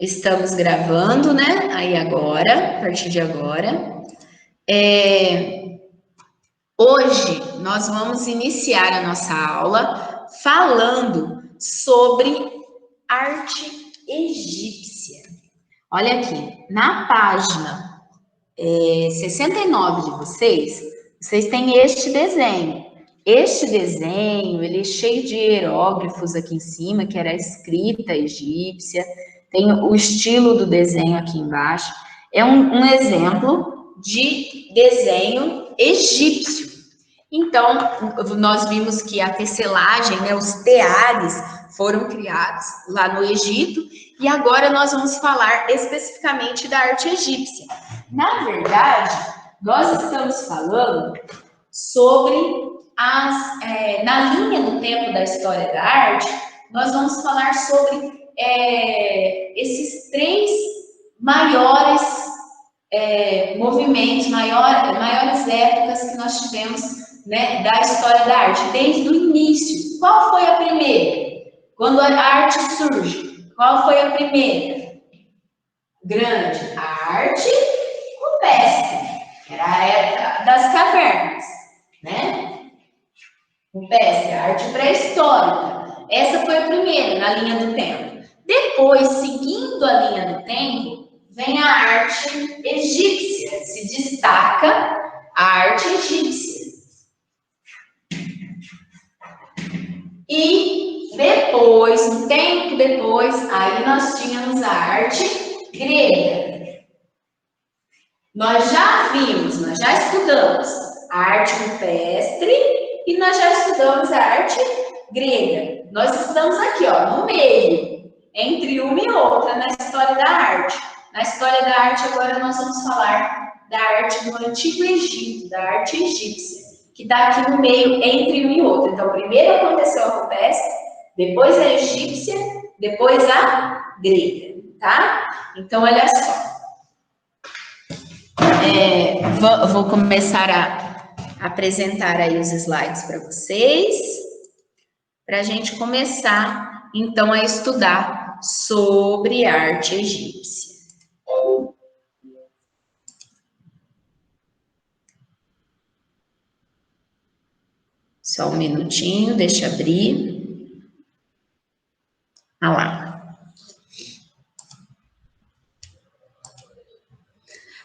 Estamos gravando, né? Aí agora, a partir de agora. Hoje nós vamos iniciar a nossa aula falando sobre arte egípcia. Olha aqui, na página 69 de vocês têm este desenho. Este desenho, ele é cheio de hieróglifos aqui em cima, que era a escrita egípcia. Tem o estilo do desenho aqui embaixo. É um exemplo de desenho egípcio. Então, nós vimos que a tecelagem, né, os teares foram criados lá no Egito, e agora nós vamos falar especificamente da arte egípcia. Na verdade, nós estamos falando sobre na linha do tempo da história da arte, nós vamos falar sobre esses três maiores movimentos, maiores épocas que nós tivemos, né, da história da arte, desde o início. Qual foi a primeira? Quando a arte surge, qual foi a primeira? Grande, a arte rupestre, que era a época das cavernas, né? Rupestre, a arte pré-histórica. Essa foi a primeira na linha do tempo. Depois, seguindo a linha do tempo, vem a arte egípcia. Se destaca a arte egípcia. E depois, um tempo depois, aí nós tínhamos a arte grega. Nós já vimos, nós já estudamos a arte rupestre e nós já estudamos a arte grega. Nós estudamos aqui, ó, no meio, entre uma e outra, na história da arte. Na história da arte, agora nós vamos falar da arte do Antigo Egito, da arte egípcia, que está aqui no meio, entre uma e outra. Então, primeiro aconteceu a rupestre, depois a egípcia, depois a grega, tá? Então, olha só. Vou começar a apresentar aí os slides para vocês, para a gente começar, então, a estudar sobre arte egípcia. Só um minutinho, deixa eu abrir. Ah lá.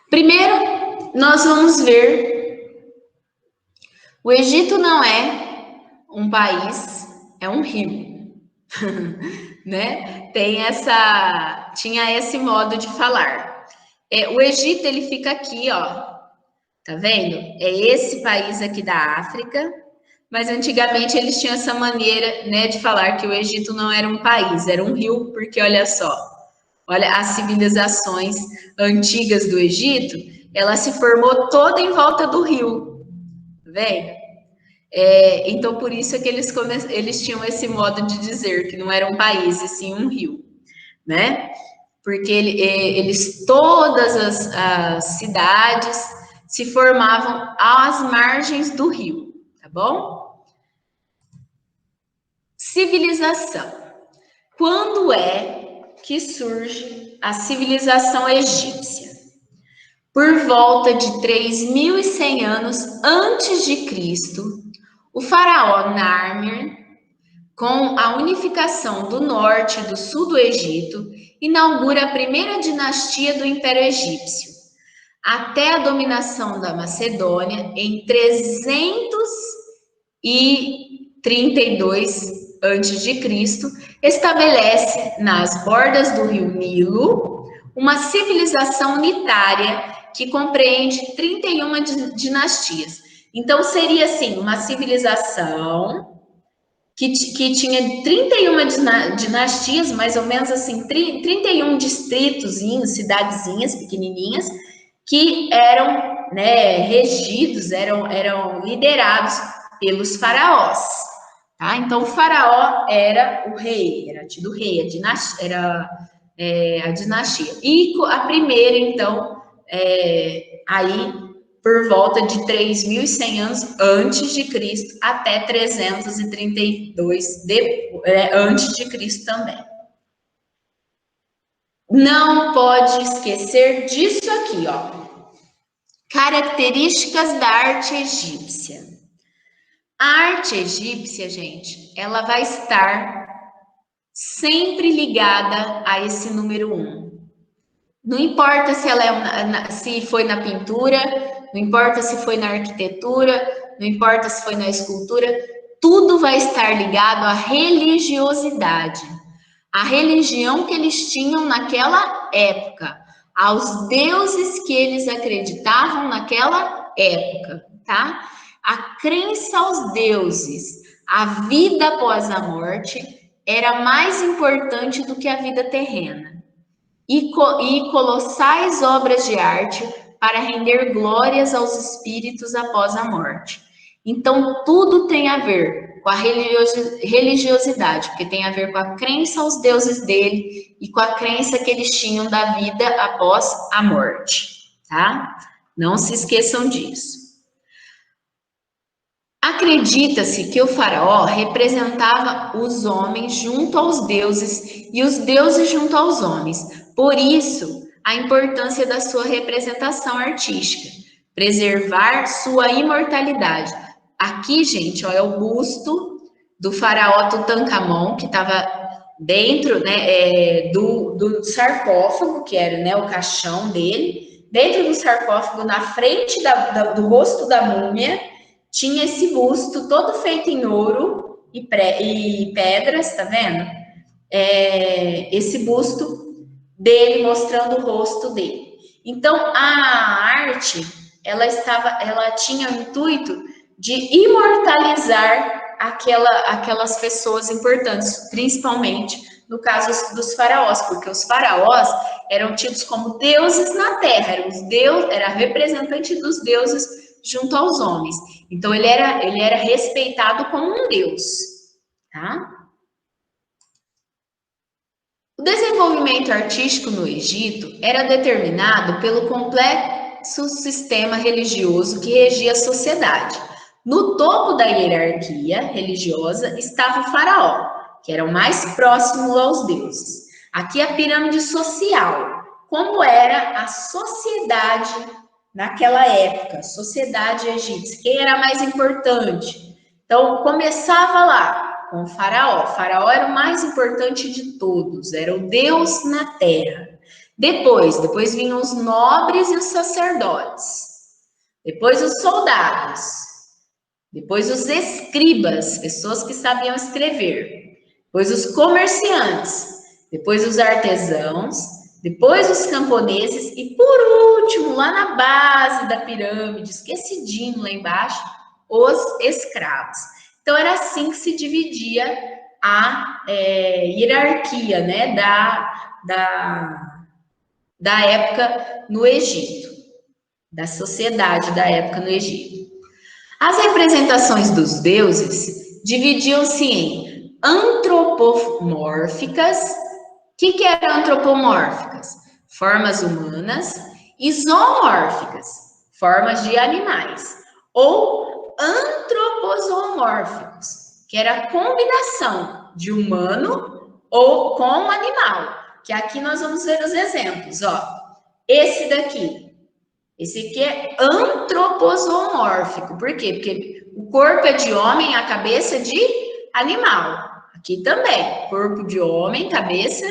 Primeiro, nós vamos ver, o Egito não é um país, é um rio, né? Tinha esse modo de falar. O Egito, ele fica aqui, ó, tá vendo? É esse país aqui da África, mas antigamente eles tinham essa maneira, né, de falar que o Egito não era um país, era um rio, porque olha só, olha as civilizações antigas do Egito, ela se formou toda em volta do rio, tá vendo? Então, por isso é que eles tinham esse modo de dizer que não era um país, e sim um rio, né? Porque todas as cidades se formavam às margens do rio, tá bom? Civilização. Quando é que surge a civilização egípcia? Por volta de 3.100 anos antes de Cristo, o faraó Narmer, com a unificação do norte e do sul do Egito, inaugura a primeira dinastia do Império Egípcio, até a dominação da Macedônia em 332 a.C., estabelece nas bordas do rio Nilo uma civilização unitária que compreende 31 dinastias. Então, seria assim, uma civilização que tinha 31 dinastias, mais ou menos assim, 31 distritozinhos, cidadezinhas pequenininhas, que eram, né, regidos, eram liderados pelos faraós. Tá? Então, o faraó era o rei, era tido rei, a dinastia. E a primeira, então, aí por volta de 3.100 anos antes de Cristo até 332 antes de Cristo também. não pode esquecer disso aqui, ó. Características da arte egípcia. A arte egípcia, gente, ela vai estar sempre ligada a esse número 1. Não importa se ela se foi na pintura, não importa se foi na arquitetura, não importa se foi na escultura, tudo vai estar ligado à religiosidade, à religião que eles tinham naquela época, aos deuses que eles acreditavam naquela época, tá? A crença aos deuses, a vida após a morte era mais importante do que a vida terrena. E colossais obras de arte para render glórias aos espíritos após a morte. Então, tudo tem a ver com a religiosidade, porque tem a ver com a crença aos deuses dele e com a crença que eles tinham da vida após a morte, tá? Não se esqueçam disso. Acredita-se que o faraó representava os homens junto aos deuses e os deuses junto aos homens. Por isso, a importância da sua representação artística, preservar sua imortalidade. Aqui, gente, ó, é o busto do faraó Tutankhamon, que estava dentro, né, do sarcófago, que era, né, o caixão dele. Dentro do sarcófago, na frente do rosto da múmia, tinha esse busto todo feito em ouro e pedras, tá vendo? Esse busto dele mostrando o rosto dele. Então, a arte, ela tinha o intuito de imortalizar aquelas pessoas importantes, principalmente no caso dos faraós, porque os faraós eram tidos como deuses na terra, era representante dos deuses junto aos homens. Então, ele era respeitado como um deus, tá? O desenvolvimento artístico no Egito era determinado pelo complexo sistema religioso que regia a sociedade. No topo da hierarquia religiosa estava o faraó, que era o mais próximo aos deuses. Aqui a pirâmide social, como era a sociedade naquela época, sociedade egípcia, quem era mais importante? Então, começava lá com o faraó. O faraó era o mais importante de todos, era o Deus na terra. Depois vinham os nobres e os sacerdotes. Depois os soldados. Depois os escribas, pessoas que sabiam escrever. Depois os comerciantes. Depois os artesãos. Depois os camponeses e, por último, lá na base da pirâmide, esquecidinho lá embaixo, os escravos. Então, era assim que se dividia a hierarquia, né, da época no Egito, da sociedade da época no Egito. As representações dos deuses dividiam-se em antropomórficas. O que eram antropomórficas? Formas humanas, e zoomórficas, formas de animais, ou antropozoomórficos, que era a combinação de humano ou com animal, que aqui nós vamos ver os exemplos, ó. Esse aqui é antropozoomórfico, por quê? Porque o corpo é de homem, a cabeça é de animal. Aqui também, corpo de homem, cabeça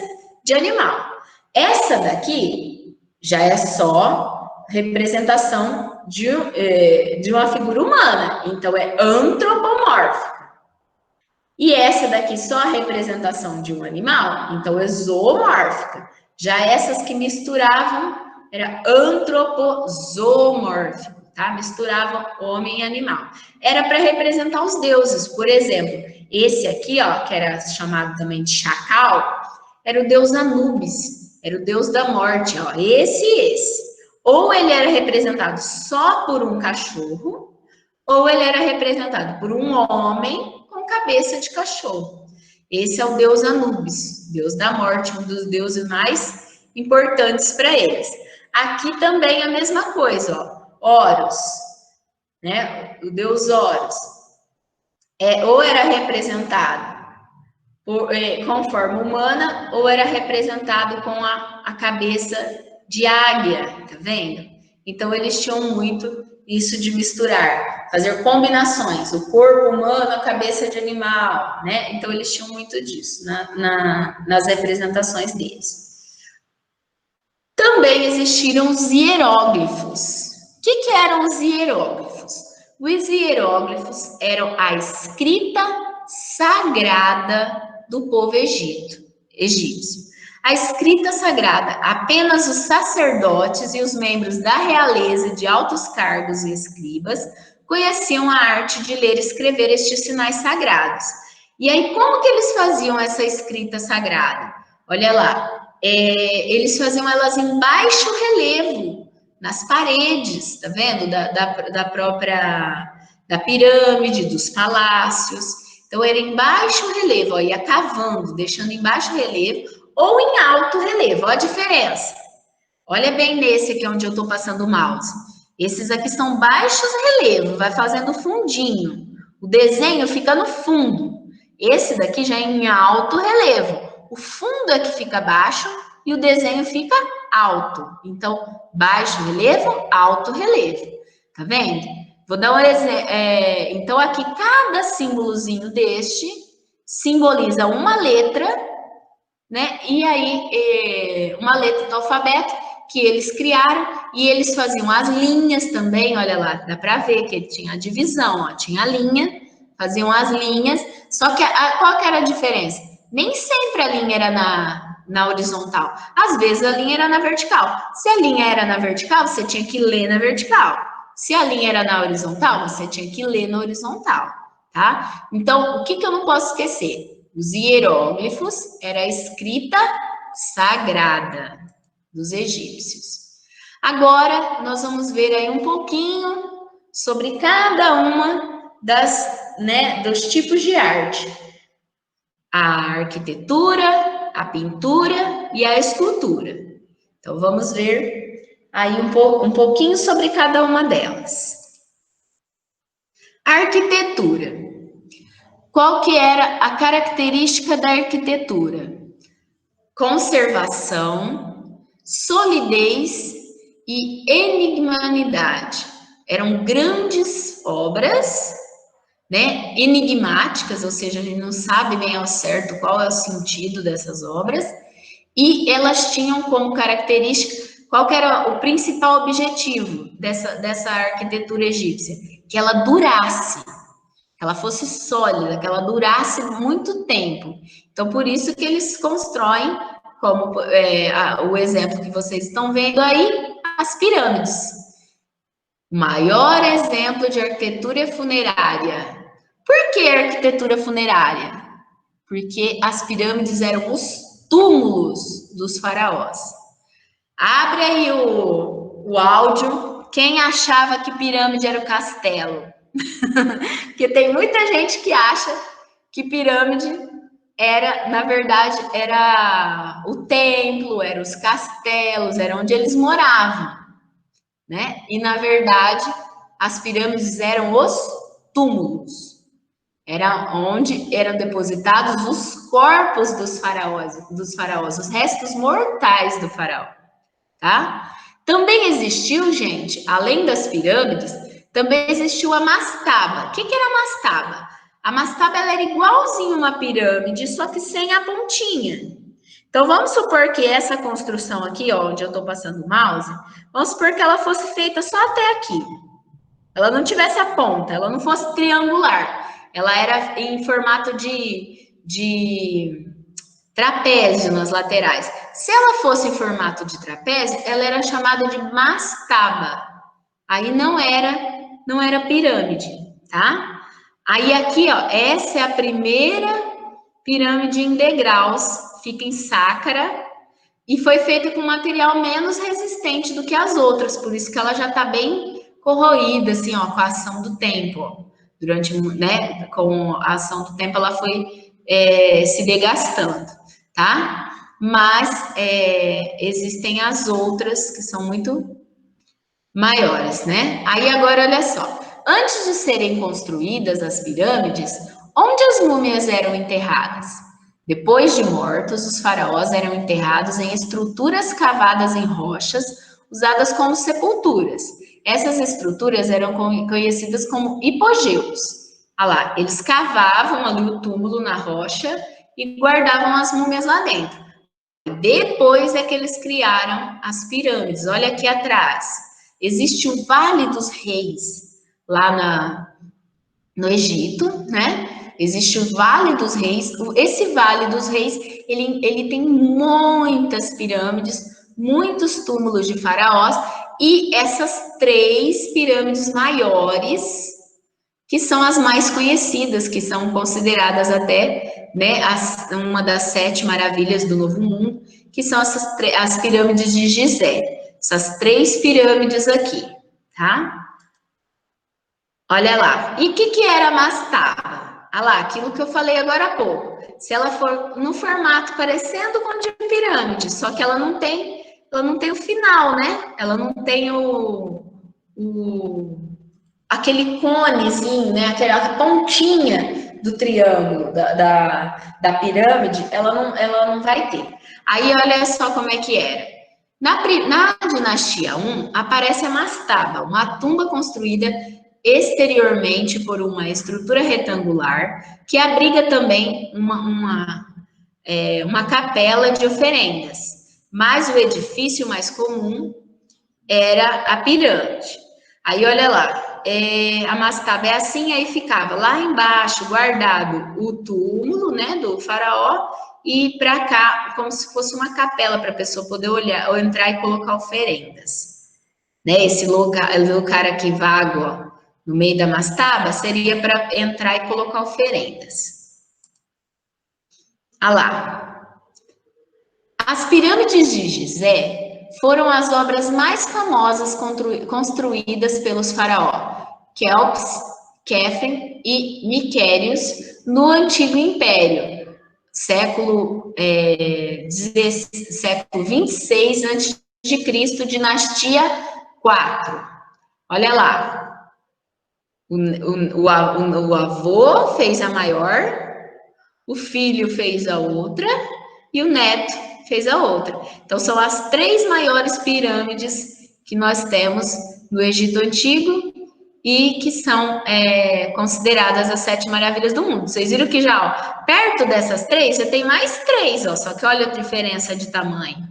de animal. Essa daqui já é só representação de uma figura humana, então é antropomórfica. E essa daqui só a representação de um animal, então é zoomórfica. Já essas que misturavam era antropozoomórfico, tá? Misturavam homem e animal. Era para representar os deuses, por exemplo, esse aqui, ó, que era chamado também de chacal, era o deus Anubis, era o deus da morte, ó, esse e esse. Ou ele era representado só por um cachorro, ou ele era representado por um homem com cabeça de cachorro. Esse é o deus Anubis, deus da morte, um dos deuses mais importantes para eles. Aqui também a mesma coisa, ó, Horus, né? O deus Horus. Ou era representado com forma humana ou era representado com a cabeça de águia, tá vendo? Então eles tinham muito isso de misturar, fazer combinações, o corpo humano, a cabeça de animal, né? Então eles tinham muito disso nas representações deles. Também existiram os hieróglifos. O que eram os hieróglifos? Os hieróglifos eram a escrita sagrada do povo egípcio. A escrita sagrada, apenas os sacerdotes e os membros da realeza de altos cargos e escribas conheciam a arte de ler e escrever estes sinais sagrados. E aí, como que eles faziam essa escrita sagrada? Olha lá, eles faziam elas em baixo relevo, nas paredes, tá vendo? Da própria da pirâmide, dos palácios. Então, era em baixo relevo, ó, ia cavando, deixando em baixo relevo ou em alto relevo. Olha a diferença. Olha bem nesse aqui onde eu estou passando o mouse. Esses aqui são baixos relevo, vai fazendo fundinho. O desenho fica no fundo. Esse daqui já é em alto relevo. O fundo é que fica baixo e o desenho fica alto. Então, baixo relevo, alto relevo. Tá vendo? Vou dar um exemplo. Então, aqui, cada símbolozinho deste simboliza uma letra, né? E aí, uma letra do alfabeto que eles criaram e eles faziam as linhas também. Olha lá, dá para ver que ele tinha a divisão, ó, tinha a linha, faziam as linhas. Só que qual que era a diferença? Nem sempre a linha era na horizontal. Às vezes a linha era na vertical. Se a linha era na vertical, você tinha que ler na vertical. Se a linha era na horizontal, você tinha que ler na horizontal, tá? Então, o que eu não posso esquecer? Os hieróglifos era a escrita sagrada dos egípcios. Agora, nós vamos ver aí um pouquinho sobre cada uma dos tipos de arte. A arquitetura, a pintura e a escultura. Então, vamos ver aí um pouquinho sobre cada uma delas. A arquitetura. Qual que era a característica da arquitetura? Conservação, solidez e enigmanidade. Eram grandes obras, né, enigmáticas, ou seja, a gente não sabe bem ao certo qual é o sentido dessas obras, e elas tinham como característica, qual que era o principal objetivo dessa arquitetura egípcia? Que ela durasse, que ela fosse sólida, que ela durasse muito tempo. Então, por isso que eles constroem, como o exemplo que vocês estão vendo aí, as pirâmides. O maior exemplo de arquitetura funerária. Por que arquitetura funerária? Porque as pirâmides eram os túmulos dos faraós. Abre aí o áudio. Quem achava que pirâmide era o castelo? Porque tem muita gente que acha que pirâmide era, na verdade, era o templo, eram os castelos, era onde eles moravam, né? E, na verdade, as pirâmides eram os túmulos. Era onde eram depositados os corpos dos faraós, os restos mortais do faraó, tá? Também existiu, gente, além das pirâmides, também existiu a mastaba. O que era a mastaba? A mastaba ela era igualzinho uma pirâmide, só que sem a pontinha. Então, vamos supor que essa construção aqui, ó, onde eu estou passando o mouse, vamos supor que ela fosse feita só até aqui. Ela não tivesse a ponta, ela não fosse triangular. Ela era em formato de trapézio nas laterais. Se ela fosse em formato de trapézio, ela era chamada de mastaba. Aí não era pirâmide, tá? Aí aqui, ó, essa é a primeira pirâmide em degraus, fica em Sácara e foi feita com material menos resistente do que as outras, por isso que ela já tá bem corroída, assim, ó, com a ação do tempo, ó. Durante, né, com a ação do tempo, ela foi se desgastando, tá? Mas existem as outras que são muito maiores, né? Aí agora, olha só. Antes de serem construídas as pirâmides, onde as múmias eram enterradas? Depois de mortos, os faraós eram enterrados em estruturas cavadas em rochas, usadas como sepulturas. Essas estruturas eram conhecidas como hipogeus. Olha lá, eles cavavam ali o túmulo na rocha e guardavam as múmias lá dentro. Depois é que eles criaram as pirâmides. Olha aqui atrás. Existe o Vale dos Reis, lá no Egito, né? Existe o Vale dos Reis. Esse Vale dos Reis, ele tem muitas pirâmides, muitos túmulos de faraós, e essas 3 pirâmides maiores, que são as mais conhecidas, que são consideradas até, né, uma das 7 maravilhas do Novo Mundo, que são as pirâmides de Gizé. Essas 3 pirâmides aqui, tá? Olha lá. E o que era a mastaba? Olha lá, aquilo que eu falei agora há pouco. Se ela for no formato parecendo com de pirâmide, só que ela não tem o final, né? Ela não tem aquele conezinho, né? Aquela pontinha do triângulo da pirâmide, ela não vai ter. Aí olha só como é que era. Na dinastia 1, aparece a mastaba, uma tumba construída exteriormente por uma estrutura retangular que abriga também uma capela de oferendas. Mas o edifício mais comum era a pirâmide. Aí olha lá, a mastaba é assim, aí ficava lá embaixo guardado o túmulo, né, do faraó, e para cá como se fosse uma capela para a pessoa poder olhar ou entrar e colocar oferendas, né? Esse lugar aqui vago, ó, no meio da mastaba, seria para entrar e colocar oferendas. Ah lá. As pirâmides de Gizé foram as obras mais famosas construídas pelos faraós Quéops, Quéfen e Miquérios no Antigo Império, século 26 a.C., dinastia 4. Olha lá, o avô fez a maior, o filho fez a outra e o neto fez a outra. Então, são as 3 maiores pirâmides que nós temos no Egito Antigo e que são consideradas as 7 maravilhas do mundo. Vocês viram que já, ó, perto dessas 3, você tem mais 3, ó, só que olha a diferença de tamanho.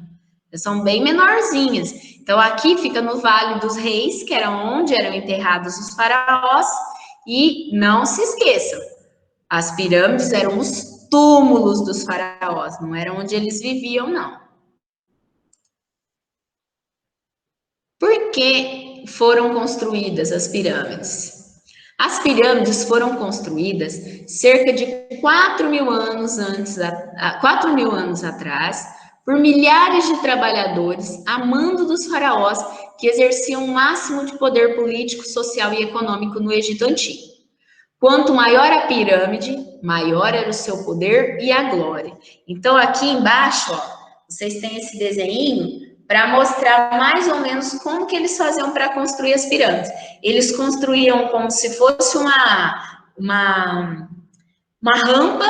São bem menorzinhas. Então, aqui fica no Vale dos Reis, que era onde eram enterrados os faraós, e não se esqueçam, as pirâmides eram os túmulos dos faraós, não eram onde eles viviam, não. Por que foram construídas as pirâmides? As pirâmides foram construídas cerca de 4.000 anos atrás, por milhares de trabalhadores a mando dos faraós que exerciam o máximo de poder político, social e econômico no Egito Antigo. Quanto maior a pirâmide, maior era o seu poder e a glória. Então, aqui embaixo, ó, vocês têm esse desenho para mostrar mais ou menos como que eles faziam para construir as pirâmides. Eles construíam como se fosse uma rampa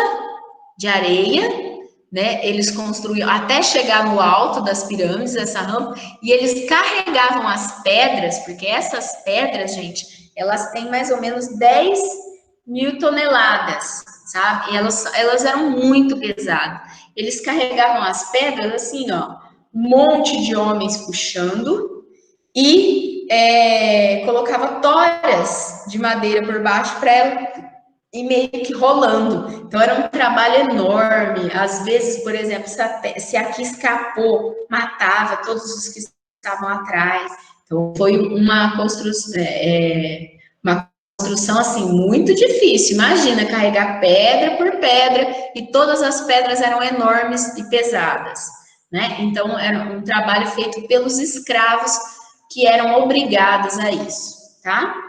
de areia, né? Eles construíam até chegar no alto das pirâmides, essa rampa, e eles carregavam as pedras, porque essas pedras, gente, elas têm mais ou menos 10.000 toneladas, sabe? E elas eram muito pesadas. Eles carregavam as pedras assim, ó, um monte de homens puxando e colocava toras de madeira por baixo para ela e meio que rolando. Então era um trabalho enorme. Às vezes, por exemplo, se aqui escapou, matava todos os que estavam atrás. Então foi uma construção assim muito difícil. Imagina carregar pedra por pedra e todas as pedras eram enormes e pesadas, né? Então era um trabalho feito pelos escravos que eram obrigados a isso, tá?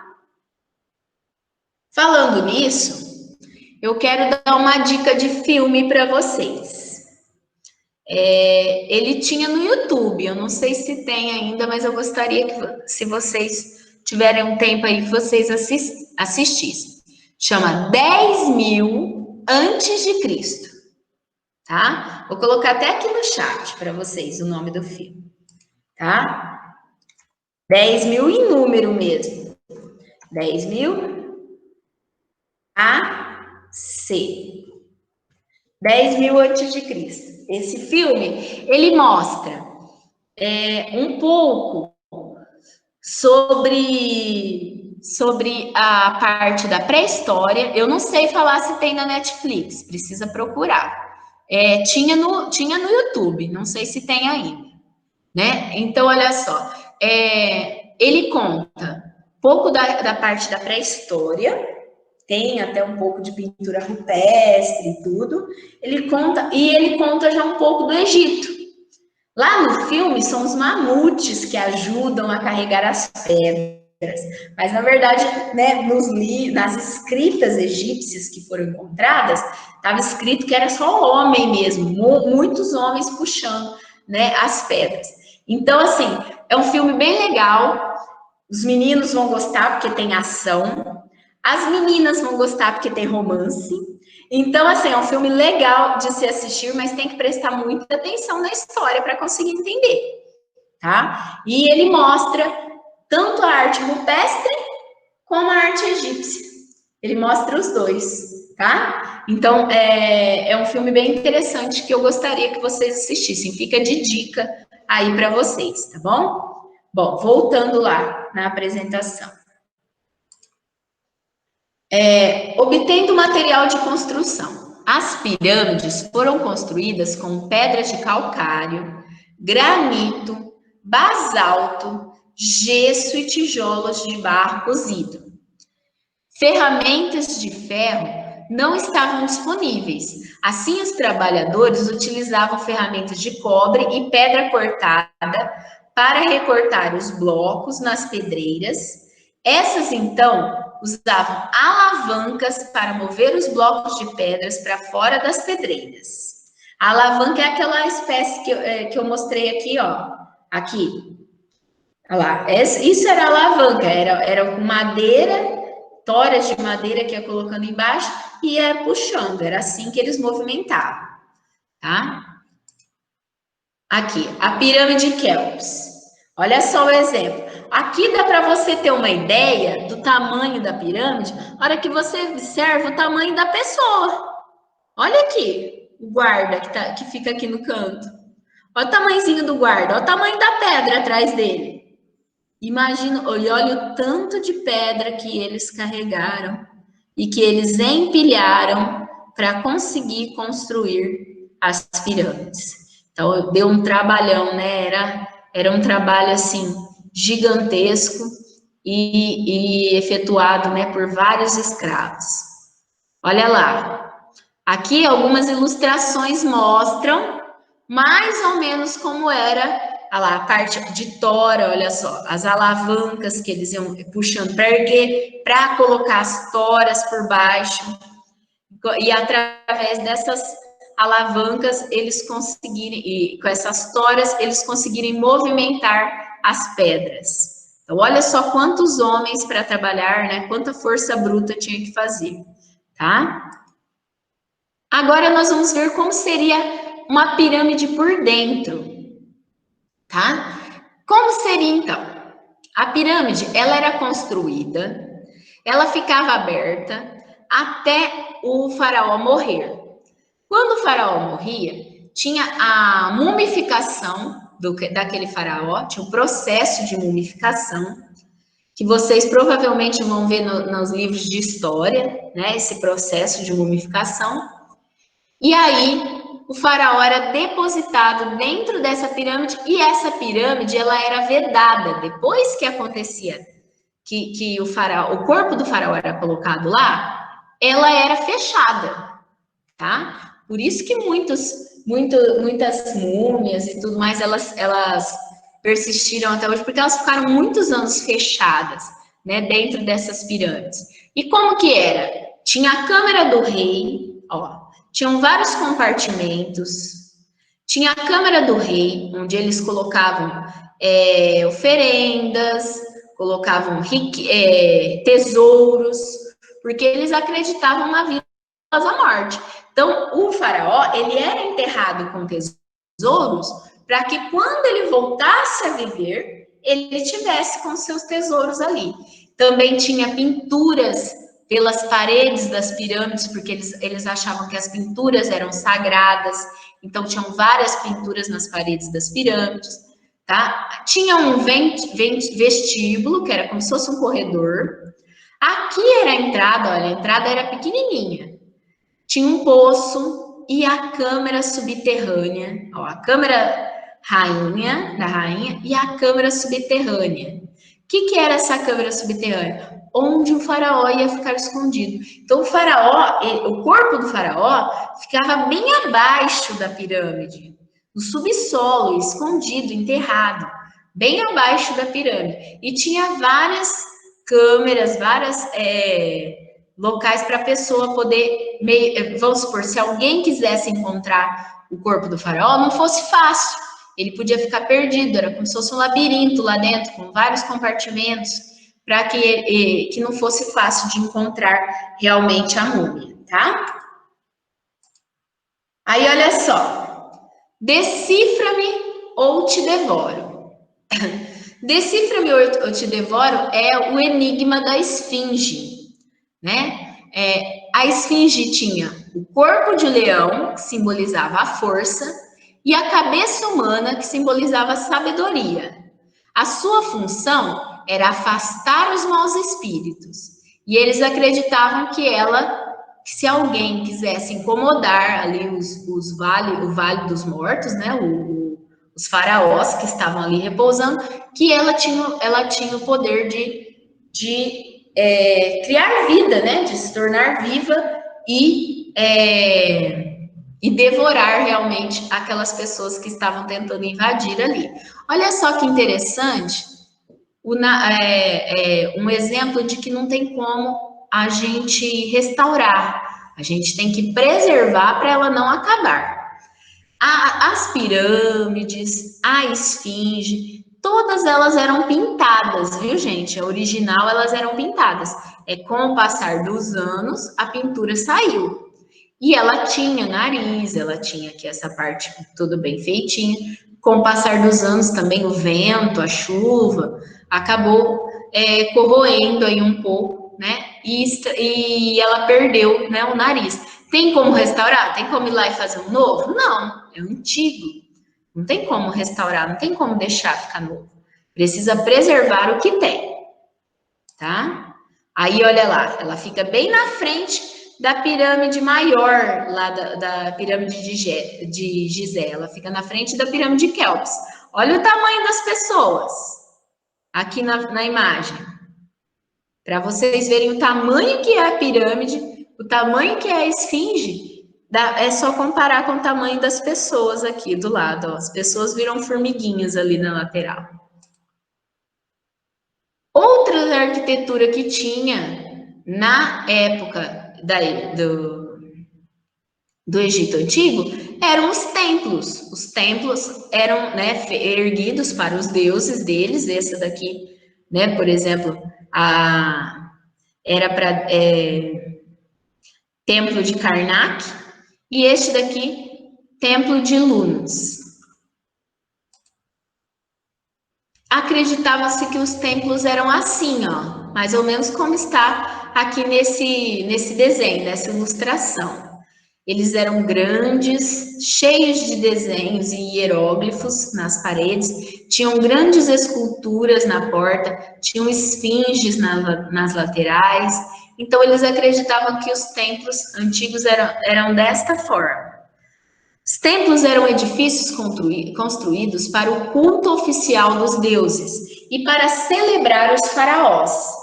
Falando nisso, eu quero dar uma dica de filme para vocês. Ele tinha no YouTube, eu não sei se tem ainda, mas eu gostaria que, se vocês tiverem um tempo aí, que vocês assistissem. Chama 10.000 antes de Cristo. tá? Vou colocar até aqui no chat para vocês o nome do filme, tá? 10.000 em número mesmo. 10.000 AC. 10.000 antes de Cristo. Esse filme, ele mostra um pouco sobre a parte da pré-história. Eu não sei falar se tem na Netflix, precisa procurar. Tinha no YouTube, não sei se tem ainda, né? Então, olha só, ele conta um pouco da parte da pré-história, tem até um pouco de pintura rupestre e tudo. Ele conta já um pouco do Egito. Lá no filme são os mamutes que ajudam a carregar as pedras. Mas, na verdade, né, nas escritas egípcias que foram encontradas, estava escrito que era só homem mesmo, muitos homens puxando, né, as pedras. Então, assim, é um filme bem legal. Os meninos vão gostar porque tem ação. As meninas vão gostar porque tem romance. Então, assim, é um filme legal de se assistir, mas tem que prestar muita atenção na história para conseguir entender, tá? E ele mostra tanto a arte rupestre como a arte egípcia. Ele mostra os dois, tá? Então, é um filme bem interessante que eu gostaria que vocês assistissem. Fica de dica aí para vocês, tá bom? Bom, voltando lá na apresentação. Obtendo material de construção. As pirâmides foram construídas com pedras de calcário, granito, basalto, gesso e tijolos de barro cozido. Ferramentas de ferro não estavam disponíveis. Assim, os trabalhadores utilizavam ferramentas de cobre e pedra cortada para recortar os blocos nas pedreiras. Essas, então, usavam alavancas para mover os blocos de pedras para fora das pedreiras. A alavanca é aquela espécie que eu mostrei aqui, ó. Aqui. Olha lá. Isso era alavanca, era com madeira, toras de madeira que ia colocando embaixo e ia puxando. Era assim que eles movimentavam, tá? Aqui, a pirâmide Quéops. Olha só o exemplo. Aqui dá para você ter uma ideia do tamanho da pirâmide, na hora que você observa o tamanho da pessoa. Olha aqui, o guarda que fica aqui no canto. Olha o tamanhozinho do guarda, olha o tamanho da pedra atrás dele. Imagina, e olha o tanto de pedra que eles carregaram e que eles empilharam para conseguir construir as pirâmides. Então, deu um trabalhão, né? Era um trabalho, assim, gigantesco e efetuado, né, por vários escravos. Olha lá. Aqui, algumas ilustrações mostram mais ou menos como era a parte de tora, olha só, as alavancas que eles iam puxando para erguer, para colocar as toras por baixo. E através dessas alavancas, eles conseguirem, e com essas toras, eles conseguirem movimentar as pedras. Então, olha só quantos homens para trabalhar, né? Quanta força bruta tinha que fazer, tá? Agora nós vamos ver como seria uma pirâmide por dentro, tá? Como seria então? A pirâmide, ela era construída, ela ficava aberta até o faraó morrer. Quando o faraó morria, tinha a mumificação daquele faraó, tinha um processo de mumificação, que vocês provavelmente vão ver nos livros de história, né? Esse processo de mumificação. E aí, o faraó era depositado dentro dessa pirâmide e essa pirâmide ela era vedada. Depois que acontecia que o corpo do faraó era colocado lá, ela era fechada, tá? Por isso que muitas múmias e tudo mais, elas persistiram até hoje, porque elas ficaram muitos anos fechadas, né, dentro dessas pirâmides. E como que era? Tinha a câmara do rei, ó, tinham vários compartimentos, tinha a câmara do rei, onde eles colocavam oferendas, colocavam tesouros, porque eles acreditavam na vida após a morte. Então, o faraó, ele era enterrado com tesouros para que quando ele voltasse a viver, ele tivesse com seus tesouros ali. Também tinha pinturas pelas paredes das pirâmides, porque eles achavam que as pinturas eram sagradas, então tinham várias pinturas nas paredes das pirâmides, tá? Tinha um vestíbulo, que era como se fosse um corredor. Aqui era a entrada, olha, a entrada era pequenininha. Tinha um poço e a câmara subterrânea, ó, a câmara da rainha e a câmara subterrânea. O que era essa câmara subterrânea? Onde o faraó ia ficar escondido. Então, o corpo do faraó ficava bem abaixo da pirâmide, no subsolo, escondido, enterrado, bem abaixo da pirâmide. E tinha várias câmeras, locais para a pessoa poder, vamos supor, se alguém quisesse encontrar o corpo do faraó, não fosse fácil. Ele podia ficar perdido, era como se fosse um labirinto lá dentro, com vários compartimentos, para que não fosse fácil de encontrar realmente a múmia, tá? Aí, olha só. Decifra-me ou te devoro. Decifra-me ou te devoro é o enigma da esfinge, né? A esfinge tinha o corpo de leão, que simbolizava a força, e a cabeça humana, que simbolizava a sabedoria. A sua função era afastar os maus espíritos. E eles acreditavam que se alguém quisesse incomodar ali o Vale dos Mortos, né? Os faraós que estavam ali repousando, que ela tinha o poder de criar vida, né? De se tornar viva e devorar realmente aquelas pessoas que estavam tentando invadir ali. Olha só que interessante, um exemplo de que não tem como a gente restaurar, a gente tem que preservar para ela não acabar. As pirâmides, a esfinge, todas elas eram pintadas, viu, gente? A original, elas eram pintadas. Com o passar dos anos, a pintura saiu. E ela tinha nariz, ela tinha aqui essa parte tudo bem feitinha. Com o passar dos anos, também o vento, a chuva, acabou corroendo aí um pouco, né? E ela perdeu, né, o nariz. Tem como restaurar? Tem como ir lá e fazer um novo? Não, é antigo. Não tem como restaurar, não tem como deixar ficar novo. Precisa preservar o que tem, tá? Aí, olha lá, ela fica bem na frente da pirâmide maior, lá da pirâmide de Gizé. Ela fica na frente da pirâmide de Quéops. Olha o tamanho das pessoas aqui na imagem. Para vocês verem o tamanho que é a pirâmide, o tamanho que é a esfinge, é só comparar com o tamanho das pessoas aqui do lado. Ó. As pessoas viram formiguinhas ali na lateral. Outra arquitetura que tinha na época do Egito Antigo eram os templos. Os templos eram, né, erguidos para os deuses deles. Essa daqui, né, por exemplo, era para Templo de Karnak, e este daqui, Templo de Lunas. Acreditava-se que os templos eram assim, ó, mais ou menos como está aqui nesse desenho, nessa ilustração. Eles eram grandes, cheios de desenhos e hieróglifos nas paredes, tinham grandes esculturas na porta, tinham esfinges nas laterais. Então, eles acreditavam que os templos antigos eram desta forma. Os templos eram edifícios construídos para o culto oficial dos deuses e para celebrar os faraós.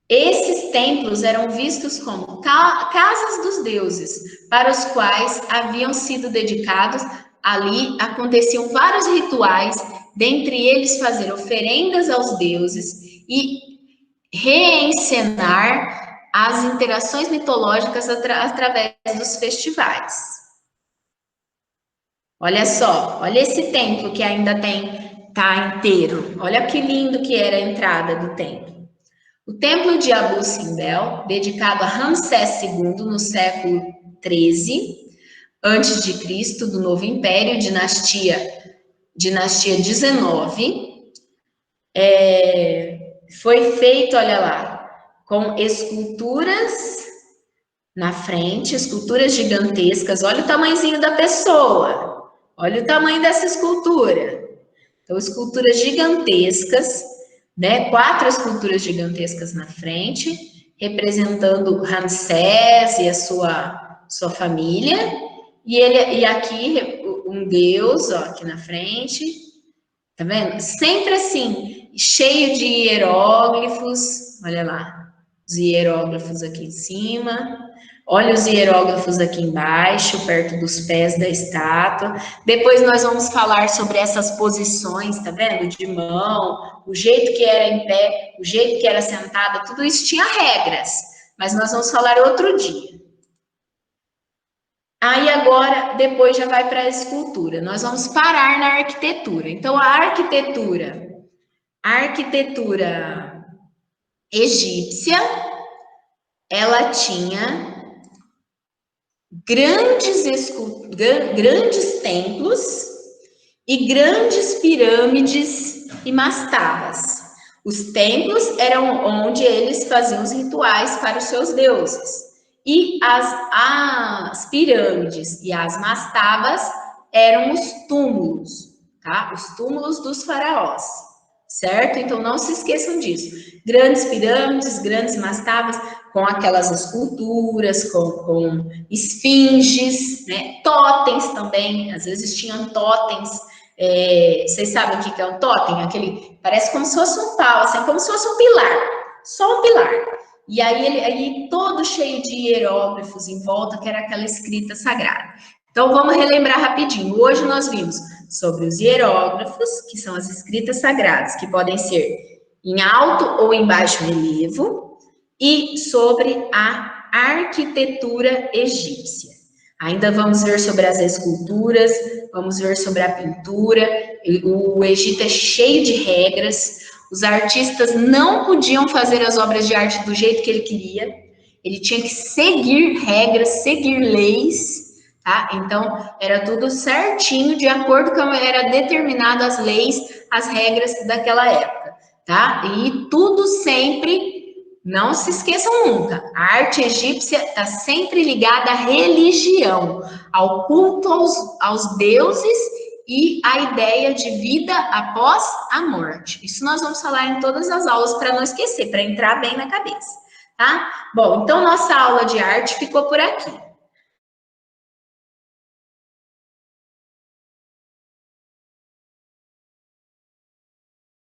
Esses templos eram vistos como casas dos deuses, para os quais haviam sido dedicados. Ali aconteciam vários rituais, dentre eles fazer oferendas aos deuses e reencenar as interações mitológicas através dos festivais. Olha só, olha esse templo que ainda tá inteiro. Olha que lindo que era a entrada do templo. O templo de Abu Simbel, dedicado a Ramsés II no século XIII antes de Cristo, do Novo Império, dinastia 19, foi feito, olha lá, com esculturas na frente, esculturas gigantescas. Olha o tamanhozinho da pessoa, olha o tamanho dessa escultura. Então, esculturas gigantescas, né? 4 esculturas gigantescas na frente, representando Ramsés e a sua família. E aqui um deus, ó, aqui na frente, tá vendo? Sempre assim, cheio de hieróglifos. Olha lá, os hieróglifos aqui em cima. Olha os hieróglifos aqui embaixo, perto dos pés da estátua. Depois nós vamos falar sobre essas posições, tá vendo? De mão, o jeito que era em pé, o jeito que era sentada, tudo isso tinha regras. Mas nós vamos falar outro dia. Aí agora, depois já vai para a escultura. Nós vamos parar na arquitetura. Então, a arquitetura egípcia, ela tinha grandes templos e grandes pirâmides e mastabas. Os templos eram onde eles faziam os rituais para os seus deuses. E as pirâmides e as mastabas eram os túmulos, tá? Os túmulos dos faraós, certo? Então não se esqueçam disso. Grandes pirâmides, grandes mastabas, com aquelas esculturas, com esfinges, né? Totens também, às vezes tinham totens. Vocês sabem o que é um totem? Aquele, parece como se fosse um pau, assim, como se fosse um pilar, só um pilar. E aí todo cheio de hieróglifos em volta, que era aquela escrita sagrada. Então vamos relembrar rapidinho. Hoje nós vimos sobre os hieróglifos, que são as escritas sagradas, que podem ser em alto ou em baixo relevo, e sobre a arquitetura egípcia. Ainda vamos ver sobre as esculturas, vamos ver sobre a pintura. O Egito é cheio de regras. Os artistas não podiam fazer as obras de arte do jeito que ele queria. Ele tinha que seguir regras, seguir leis, tá? Então, era tudo certinho, de acordo com como era determinado as leis, as regras daquela época, tá? E tudo sempre, não se esqueçam nunca, a arte egípcia está sempre ligada à religião, ao culto aos deuses e a ideia de vida após a morte. Isso nós vamos falar em todas as aulas para não esquecer, para entrar bem na cabeça, tá? Bom, então nossa aula de arte ficou por aqui.